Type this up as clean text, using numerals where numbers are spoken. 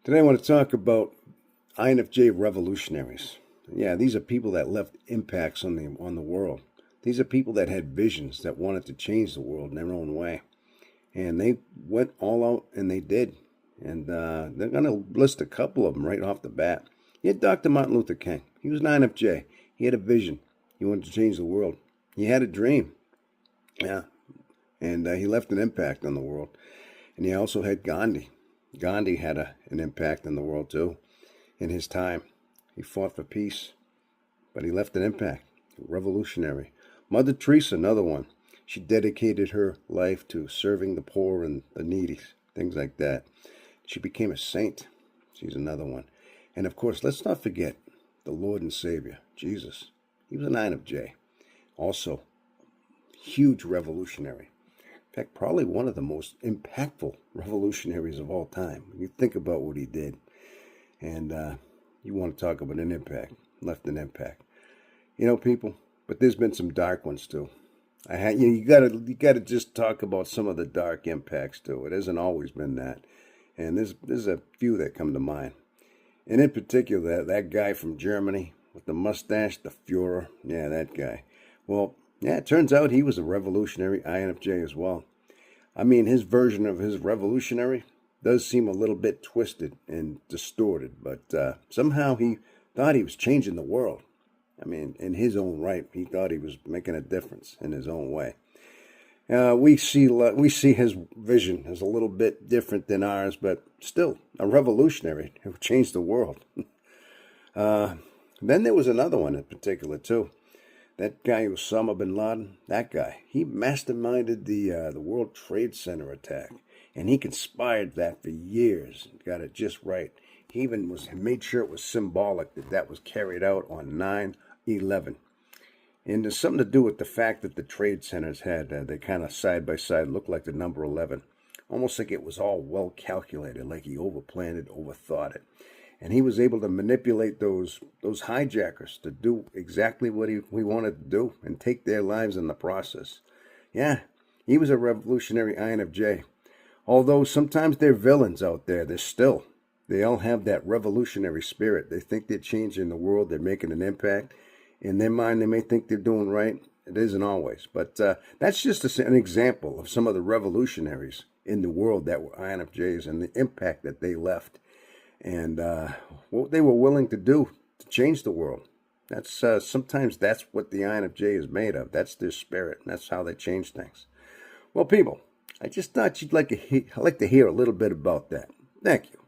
Today I want to talk about Infj revolutionaries. Yeah, these are people that left impacts on the world. These are people that had visions that wanted to change the world in their own way. And they went all out and they did. And they're going to list a couple of them right off the bat. You had Dr. Martin Luther King. He was an INFJ. He had a vision. He wanted to change the world. He had a dream. Yeah. And he left an impact on the world. And he also had Gandhi. Gandhi had an impact on the world too in his time. He fought for peace, but he left an impact. Revolutionary. Mother Teresa, another one. She dedicated her life to serving the poor and the needy, things like that. She became a saint. She's another one. And of course, let's not forget the Lord and Savior, Jesus. He was an INFJ. Also, huge revolutionary. In fact, probably one of the most impactful revolutionaries of all time. When you think about what he did, and you want to talk about an impact, left an impact. You know, people, but there's been some dark ones too. You gotta just talk about some of the dark impacts too. It hasn't always been that, and there's a few that come to mind, and in particular that guy from Germany with the mustache, the Führer. Yeah, that guy. Well, yeah, it turns out he was a revolutionary INFJ as well. I mean, his version of his revolutionary does seem a little bit twisted and distorted, but somehow he thought he was changing the world. I mean, in his own right, he thought he was making a difference in his own way. We see his vision as a little bit different than ours, but still a revolutionary who changed the world. Then there was another one in particular too. That guy Osama bin Laden, that guy, he masterminded the World Trade Center attack, and he conspired that for years. Got it just right. He even made sure it was symbolic that was carried out on 9/11. And there's something to do with the fact that the trade centers had, they kind of side by side looked like the number 11. Almost like it was all well calculated, like he overplanned it, overthought it. And he was able to manipulate those hijackers to do exactly what he wanted to do and take their lives in the process. Yeah, he was a revolutionary INFJ. Although sometimes they're villains out there, they all have that revolutionary spirit. They think they're changing the world. They're making an impact. In their mind, they may think they're doing right. It isn't always. But that's just an example of some of the revolutionaries in the world that were INFJs and the impact that they left. And what they were willing to do to change the world. That's sometimes that's what the INFJ is made of. That's their spirit. And that's how they change things. Well, people, I just thought I'd like to hear a little bit about that. Thank you.